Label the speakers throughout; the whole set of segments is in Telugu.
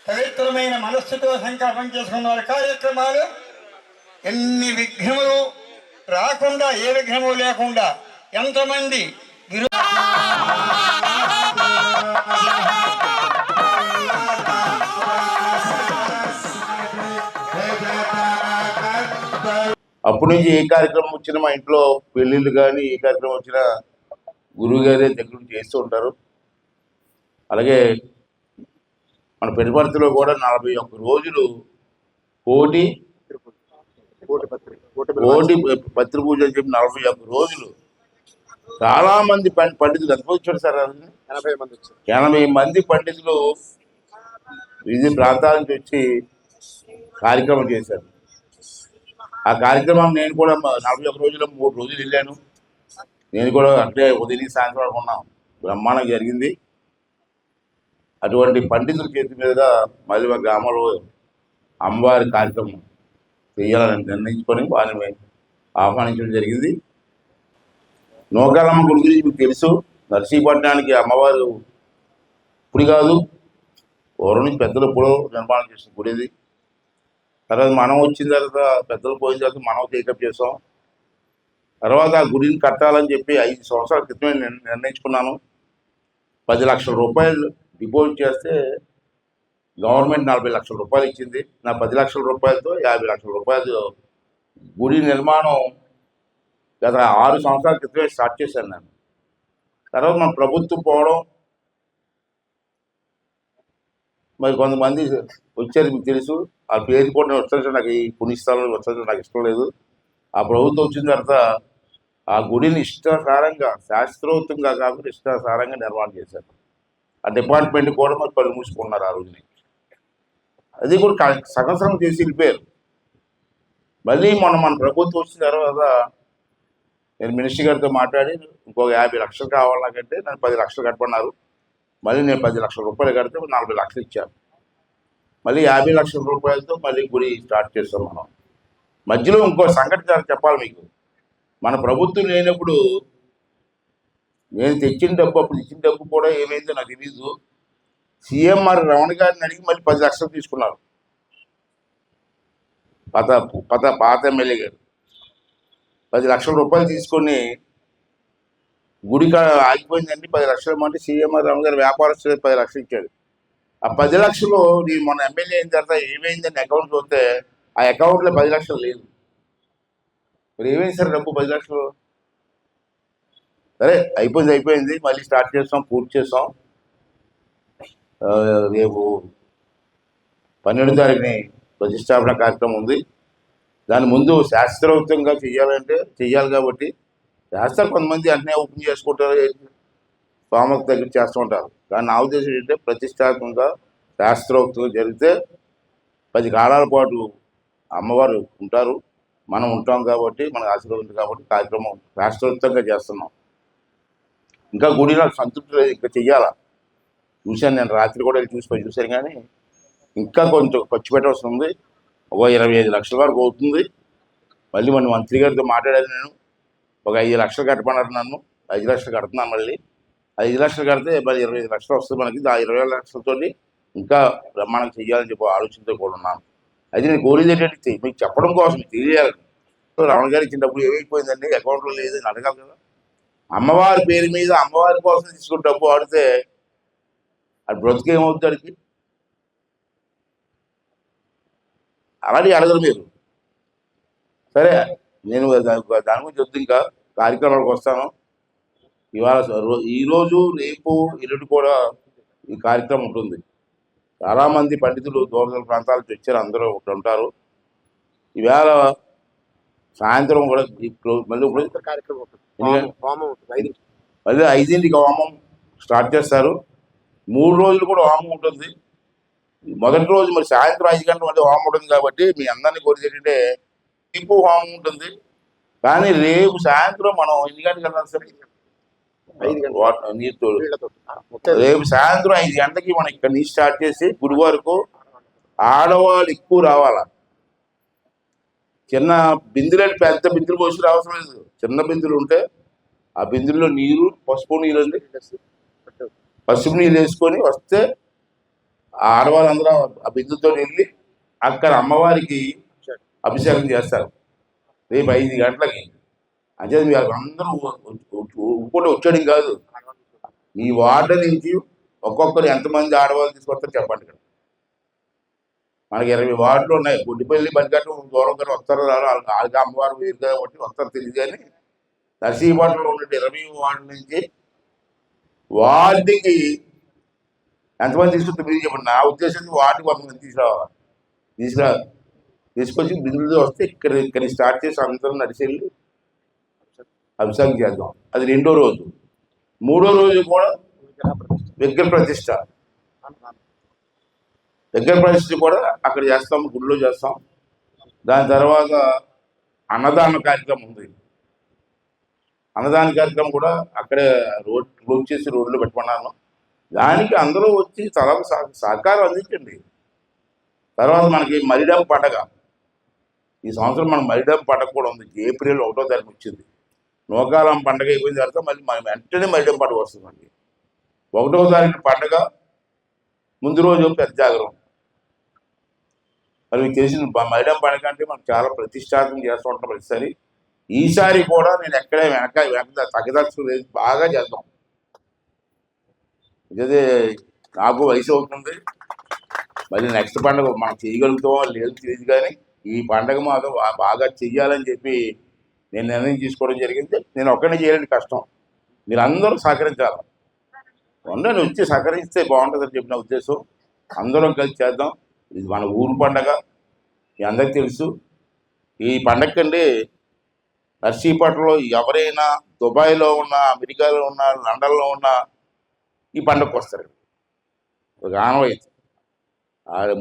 Speaker 1: పవిత్రమైన మనస్సుతో సంకల్పం చేసుకున్న వారి కార్యక్రమాలు ఎన్ని విఘ్నములు రాకుండా, ఏ విఘ్నము లేకుండా ఎంతమంది
Speaker 2: అప్పటి నుంచి ఏ కార్యక్రమం వచ్చినా మా ఇంట్లో పెళ్ళిళ్ళు కానీ ఏ కార్యక్రమం వచ్చినా గురువు గారే దగ్గర చేస్తూ ఉంటారు. అలాగే మన పెరుపర్తిలో కూడా 41 రోజులు కోటి పత్రి పూజ అని చెప్పి 41 రోజులు చాలా మంది పండితులు ఎంత వచ్చాడు సార్? 80 మంది పండితులు వివిధ ప్రాంతాల నుంచి వచ్చి కార్యక్రమం చేశారు. ఆ కార్యక్రమం నేను కూడా 41 రోజుల్లో 3 రోజులు వెళ్ళాను. నేను కూడా అట్లే ఉదయం సాయంత్రం వరకు ఉన్నాం. బ్రహ్మాండంగా జరిగింది. అటువంటి పండితుల చేతి మీదుగా మళ్ళీ మా గ్రామంలో అమ్మవారి కార్యక్రమం చేయాలని నిర్ణయించుకొని వారిని ఆహ్వానించడం జరిగింది. నూకాలమ్మ గుడి గురించి మీకు తెలుసు. నర్సీపట్నానికి అమ్మవారు ఇప్పుడు కాదు, పూర్వం నుంచి పెద్దలు ఎప్పుడో నిర్మాణం చేసిన గుడి ఇది. తర్వాత మనం వచ్చిన తర్వాత పెద్దలు పోయిన తర్వాత మనం టేకప్ చేసాం. తర్వాత ఆ గుడిని కట్టాలని చెప్పి 5 సంవత్సరాల క్రితమే నిర్ణయించుకున్నాను. 10 లక్షల రూపాయలు డిపాజిట్ చేస్తే గవర్నమెంట్ 40 లక్షల రూపాయలు ఇచ్చింది. నా 10 లక్షల రూపాయలతో 50 లక్షల రూపాయలు గుడి నిర్మాణం గత 6 సంవత్సరాల క్రితమే స్టార్ట్ చేశాను నేను. తర్వాత మన ప్రభుత్వం పోవడం, మరి కొంతమంది వచ్చారు మీకు తెలుసు. ఆ పేరు కూడా నేను వచ్చాను, నాకు ఈ పుణ్యస్థానంలో వచ్చాను, నాకు ఇష్టం లేదు. ఆ ప్రభుత్వం వచ్చిన తర్వాత ఆ గుడిని ఇష్టాసారంగా, శాస్త్రోక్తంగా కాకుండా ఇష్టాసారంగా నిర్మాణం చేశారు. ఆ డిపార్ట్మెంట్ కూడా మరి పని మూసుకున్నారు ఆ రోజుని. అది కూడా సగం చేసి వెళ్ళిపోయారు. మళ్ళీ మన ప్రభుత్వం వచ్చిన తర్వాత నేను మినిస్టర్ గారితో మాట్లాడి ఇంకొక 50 లక్షలు కావాలి నాకంటే నన్ను 10 లక్షలు కట్టమన్నారు. మళ్ళీ నేను 10 లక్షల రూపాయలు కడితే 40 లక్షలు ఇచ్చాను. మళ్ళీ 50 లక్షల రూపాయలతో మళ్ళీ గుడి స్టార్ట్ చేస్తాం మనం. మధ్యలో ఇంకో సంఘటన చెప్పాలి మీకు. మన ప్రభుత్వం లేనప్పుడు నేను తెచ్చిన డబ్బు, అప్పుడు ఇచ్చిన డబ్బు కూడా ఏమైందో నాకు తెలీదు. సీఎంఆర్ రమణ గారిని అడిగి మళ్ళీ 10 లక్షలు తీసుకున్నారు. పాత ఎమ్మెల్యే గారు 10 లక్షల రూపాయలు తీసుకొని గుడి ఆగిపోయిందండి. 10 లక్షలు ఇవ్వమంటే సీఎంఆర్ రమణ గారు వ్యాపారస్తులు 10 లక్షలు ఇచ్చాడు. ఆ 10 లక్షలు నేను మొన్న ఎమ్మెల్యే అయిన తర్వాత ఏమైందని అకౌంట్ చూస్తే ఆ అకౌంట్లో 10 లక్షలు లేదు. మరి ఏమైంది సార్ డబ్బు 10 లక్షలు? సరే అయిపోయింది. మళ్ళీ స్టార్ట్ చేస్తాం, పూర్తి చేస్తాం. రేపు 12వ తారీఖుని ప్రతిష్టాపన కార్యక్రమం ఉంది. దాని ముందు శాస్త్రోక్తంగా చెయ్యాలి కాబట్టి శాస్త్రం కొంతమంది అన్నీ ఓపెన్ చేసుకుంటారు, స్వామికి దగ్గర చేస్తూ ఉంటారు. కానీ నా ఉద్దేశం ఏంటంటే ప్రతిష్టాత్మకంగా శాస్త్రోక్తంగా జరిగితే 10 కాలాల పాటు అమ్మవారు ఉంటారు, మనం ఉంటాం కాబట్టి మనకు ఆశీర్వాదం కాబట్టి కార్యక్రమం శాస్త్రోక్తంగా చేస్తున్నాం. ఇంకా గుడి నాకు సంతృప్తి లేదు, ఇంకా చెయ్యాలా. చూశాను నేను, రాత్రి కూడా వెళ్ళి చూశాను. కానీ ఇంకా కొంచెం ఖర్చు పెట్టవలసి ఉంది. ఒక 25 లక్షల వరకు అవుతుంది. మళ్ళీ మన మంత్రి గారితో మాట్లాడాను నేను. ఒక 5 లక్షలు కట్టమన్నారు నన్ను. 5 లక్షలు కడుతున్నాను. మళ్ళీ 5 లక్షలు కడితే మరి 25 లక్షలు వస్తుంది మనకి. ఆ 20 లక్షలతో ఇంకా బ్రహ్మాండం చెయ్యాలని చెప్పి ఆలోచనతో కూడా ఉన్నాను. అది నేను కోరేది ఏంటంటే మీకు చెప్పడం కోసం తెలియాలి. రమణ గారు ఇచ్చినప్పుడు ఏమైపోయిందండి, అకౌంట్లో లేదు అని అడగాలి కదా. అమ్మవారి పేరు మీద అమ్మవారి కోసం తీసుకుని డబ్బు ఆడితే అది బ్రతుకేమవుతుంది అడిగి? అలాంటి అడగరు మీరు. సరే, నేను దాని గురించి వద్దు, ఇంకా కార్యక్రమాలకు వస్తాను. ఇవాళ ఈరోజు, రేపు, ఎల్లుండి కూడా ఈ కార్యక్రమం ఉంటుంది. చాలామంది పండితులు దూర ప్రాంతాల నుంచి వచ్చారు, అందరూ ఒకటి ఉంటారు. ఈవేళ సాయంత్రం కూడా మళ్ళీ కార్యక్రమం ఉంటుంది. మళ్ళీ 5ంటికి హోమం స్టార్ట్ చేస్తారు. 3 రోజులు కూడా హోమం ఉంటుంది. మొదటి రోజు మరి సాయంత్రం 5 గంటల మళ్ళీ హోమం ఉంటుంది. కాబట్టి మీ అందరినీ కోరిక ఏంటంటే రేపు హోమం ఉంటుంది. కానీ రేపు సాయంత్రం మనం ఎన్ని గంటలకు వెళ్ళాలి సార్? 5 గంటల నీరుతో. రేపు సాయంత్రం 5 గంటలకి మనం ఇక్కడ నుంచి స్టార్ట్ చేసి గుడి వరకు ఆడవాళ్ళు ఎక్కువ రావాలా. చిన్న బిందులు పెద్ద బిందులు పోసి అవసరం లేదు. చిన్న బిందులు ఉంటే ఆ బిందుల్లో నీరు, పసుపు నీళ్ళు అండి, పసుపు నీళ్ళు వేసుకొని వస్తే ఆ ఆడవాళ్ళందరూ ఆ బిందుతో వెళ్ళి అక్కడ అమ్మవారికి అభిషేకం చేస్తారు రేపు 5 గంటలకి. అంటే మీరు అందరూ ఇంకోటి వచ్చాడు కాదు, ఈ వార్డు నుంచి ఒక్కొక్కరు ఎంతమంది ఆడవాళ్ళు తీసుకొస్తారు చెప్పండి. ఇక్కడ మనకి 20 వార్డులు ఉన్నాయి. గుడ్డిపల్లి బండిగట్టు దూరం కానీ వస్తారు వాళ్ళకి అమ్మవారు వేరు కాబట్టి వస్తారు తెలియదు. కానీ నర్సీపట్నంలో ఉన్న 20 వార్డు నుంచి వార్డుకి ఎంతమంది తీసుకొస్తే మీరు చెప్పండి. నా ఉద్దేశం వార్డుకి 100 మంది తీసుకొచ్చి బిందులు వస్తే ఇక్కడ స్టార్ట్ చేసి అందరం నడిచి వెళ్ళి అభిషేకం చేద్దాం. అది 2వ రోజు. 3వ రోజు కూడా విగ్రహ ప్రతిష్ట కూడా అక్కడ చేస్తాం, గుడిలో చేస్తాం. దాని తర్వాత అన్నదాన కార్యక్రమం ఉంది. అన్నదాన కార్యక్రమం కూడా అక్కడే క్లోజ్ చేసి రోడ్లో పెట్టుకున్నాను. దానికి అందరూ వచ్చి తలకు సహకారం అందించండి. తర్వాత మనకి మరిడం పండగ ఈ సంవత్సరం మన మరిడం పండగ కూడా ఉంది. ఏప్రిల్ 1వ తారీఖు వచ్చింది. నూకాలం పండగ అయిపోయిన తర్వాత మళ్ళీ మనం వెంటనే మరిడం పండుగ వస్తుందండి. 1వ తారీఖు పండగ ముందు రోజు పెద్ద జాగరం. మరి మీకు తెలిసిన మరిడం పండగ అంటే మనం చాలా ప్రతిష్టాత్మకం చేస్తూ ఉంటాం ప్రతిసారి. ఈసారి కూడా నేను ఎక్కడే వెనక తగ్గదలుచుకోలేదు, బాగా చేద్దాం. ఇదే నాకు వయసు అవుతుంది, మళ్ళీ నెక్స్ట్ పండుగ మనం చేయగలుగుతామో లేదు తెలియదు. కానీ ఈ పండుగ మాకు బాగా చెయ్యాలని చెప్పి నేను నిర్ణయం తీసుకోవడం జరిగింది. నేను ఒక్కడే చేయాలంటే కష్టం, మీరు అందరూ సహకరించాలి. నేను వచ్చి సహకరిస్తే బాగుంటుందని చెప్పిన ఉద్దేశం. అందరం కలిసి చేద్దాం. ఇది మన ఊరు పండగ, మీ అందరికీ తెలుసు. ఈ పండగకండి నర్సీపట్నంలో ఎవరైనా దుబాయ్లో ఉన్నా, అమెరికాలో ఉన్నా, లండన్లో ఉన్నా ఈ పండగకు వస్తారు. ఒక ఆనవాయితీ.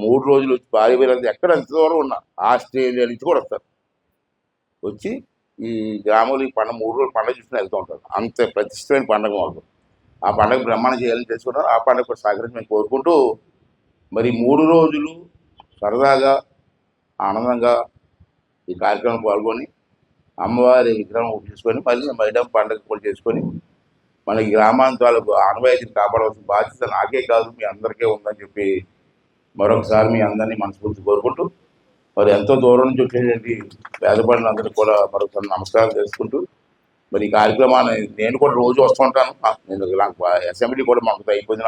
Speaker 2: 3 రోజులు వచ్చి భార్య పేరు ఎక్కడ ఎంత దూరం ఉన్నా ఆస్ట్రేలియా నుంచి కూడా వస్తారు. వచ్చి ఈ గ్రామంలో ఈ పండుగ 3 రోజులు పండుగ చూసుకుని వెళ్తూ ఉంటారు. అంత ప్రతిష్టమైన పండుగ మాకు. ఆ పండుగ బ్రహ్మాండం చేయాలని తెలుసుకుంటారు. ఆ పండుగ కూడా సహకరించి మేము కోరుకుంటూ మరి 3 రోజులు సరదాగా ఆనందంగా ఈ కార్యక్రమం పాల్గొని అమ్మవారి విగ్రహం చేసుకొని మళ్ళీ మైడం పండుగ కూడా చేసుకొని మన గ్రామాంతాలకు ఆనవాయితీని కాపాడవలసిన బాధ్యత నాకే కాదు మీ అందరికీ ఉందని చెప్పి మరొకసారి మీ అందరినీ మనస్ఫూర్తి కోరుకుంటూ మరి ఎంతో దూరం నుంచి వచ్చేటువంటి పేదపడినందరికీ కూడా మరొకసారి నమస్కారం చేసుకుంటూ మరి ఈ కార్యక్రమాన్ని నేను కూడా రోజు వస్తూ ఉంటాను. నేను నాకు అసెంబ్లీ కూడా మాకు అయిపోయింది.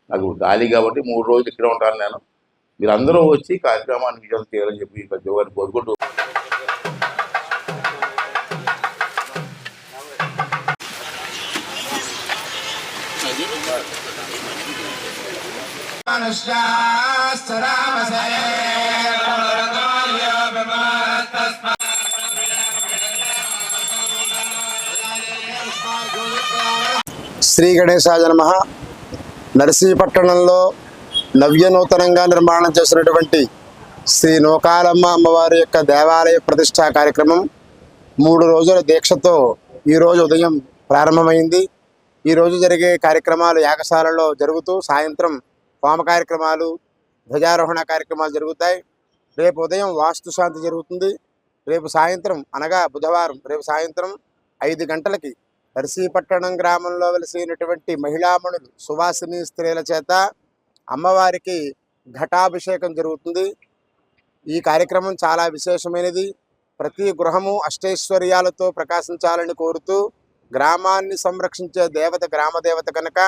Speaker 2: నాకు ఖాళీ కాబట్టి 3 రోజులు ఇక్కడ ఉంటాను నేను. మీరందరూ వచ్చి కార్యక్రమాన్ని విజయం చేయాలని చెప్పి ప్రతి ఒక్కరిని కోరుకుంటూ
Speaker 3: శ్రీ గణేశాయ నమః. నర్సీపట్నంలో నవ్యనూతనంగా నిర్మాణం చేసినటువంటి శ్రీ నూకాలమ్మ అమ్మవారి యొక్క దేవాలయ ప్రతిష్టా కార్యక్రమం 3 రోజుల దీక్షతో ఈరోజు ఉదయం ప్రారంభమైంది. ఈరోజు జరిగే కార్యక్రమాలు యాగశాలలో జరుగుతూ సాయంత్రం హోమ కార్యక్రమాలు, ధ్వజారోహణ కార్యక్రమాలు జరుగుతాయి. రేపు ఉదయం వాస్తు శాంతి జరుగుతుంది. రేపు సాయంత్రం అనగా బుధవారం రేపు సాయంత్రం 5 గంటలకి నర్సీపట్నం గ్రామంలో వెలిసినటువంటి మహిళామణులు సువాసిని స్త్రీల చేత అమ్మవారికి ఘటాభిషేకం జరుగుతుంది. ఈ కార్యక్రమం చాలా విశేషమైనది. ప్రతి గృహము అష్టైశ్వర్యాలతో ప్రకాశించాలని కోరుతూ గ్రామాన్ని సంరక్షించే దేవత గ్రామదేవత కనుక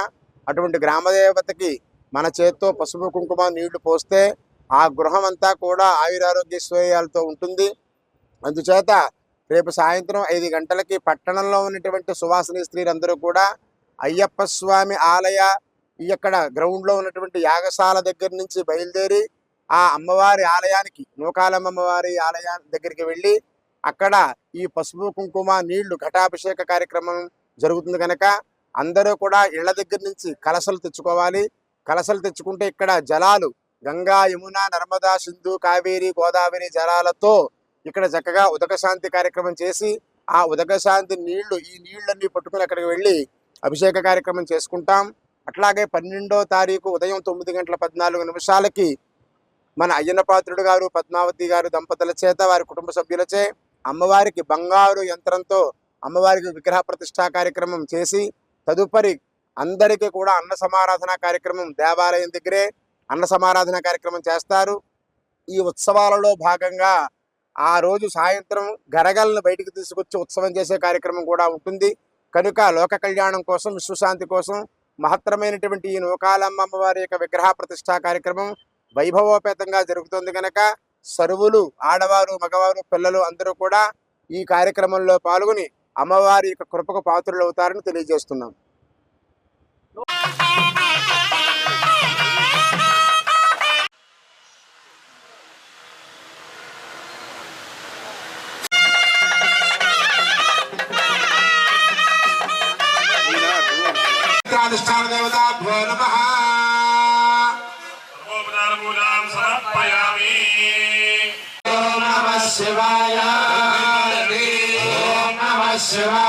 Speaker 3: అటువంటి గ్రామదేవతకి మన చేత్తో పసుపు కుంకుమ నీళ్లు పోస్తే ఆ గృహం అంతా కూడా ఆయురారోగ్యశ్వర్యాలతో ఉంటుంది. అందుచేత రేపు సాయంత్రం 5 గంటలకి పట్టణంలో ఉన్నటువంటి సువాసిని స్త్రీలందరూ కూడా అయ్యప్ప స్వామి ఆలయ ఇక్కడ గ్రౌండ్లో ఉన్నటువంటి యాగశాల దగ్గర నుంచి బయలుదేరి ఆ అమ్మవారి ఆలయానికి నూకాలమ్మ అమ్మవారి ఆలయానికి దగ్గరికి వెళ్ళి అక్కడ ఈ పసుపు కుంకుమ నీళ్లు ఘటాభిషేక కార్యక్రమం జరుగుతుంది కనుక అందరూ కూడా ఇళ్ల దగ్గర నుంచి కలశలు తెచ్చుకోవాలి. కలశలు తెచ్చుకుంటే ఇక్కడ జలాలు గంగా, యమున, నర్మదా, సింధు, కావేరి, గోదావరి జలాలతో ఇక్కడ చక్కగా ఉదక శాంతి కార్యక్రమం చేసి ఆ ఉదక శాంతి నీళ్లు ఈ నీళ్ళన్నీ పట్టుకుని అక్కడికి వెళ్ళి అభిషేక కార్యక్రమం చేసుకుంటాం. అట్లాగే 12వ తారీఖు ఉదయం 9:14 మన అయ్యన్న పాత్రుడు గారు పద్మావతి గారు దంపతుల చేత వారి కుటుంబ సభ్యులచే అమ్మవారికి బంగారు యంత్రంతో అమ్మవారికి విగ్రహ ప్రతిష్ఠా కార్యక్రమం చేసి తదుపరి అందరికీ కూడా అన్న సమారాధన కార్యక్రమం దేవాలయం దగ్గరే అన్న సమారాధన కార్యక్రమం చేస్తారు. ఈ ఉత్సవాలలో భాగంగా ఆ రోజు సాయంత్రం గరగలను బయటికి తీసుకొచ్చి ఉత్సవం చేసే కార్యక్రమం కూడా ఉంటుంది. కనుక లోక కళ్యాణం కోసం విశ్వశాంతి కోసం మహత్తరమైనటువంటి ఈ నూకాలమ్మ అమ్మవారి యొక్క విగ్రహ ప్రతిష్ఠా కార్యక్రమం వైభవోపేతంగా జరుగుతుంది. కనుక సరువులు ఆడవారు మగవారు పిల్లలు అందరూ కూడా ఈ కార్యక్రమంలో పాల్గొని అమ్మవారి యొక్క కృపకు పాత్రులు అవుతారని తెలియజేస్తున్నాం. అధిష్టాన దేవతాభ్యో నమః. ఓం నమః శివాయ. ఓం నమః శివాయ.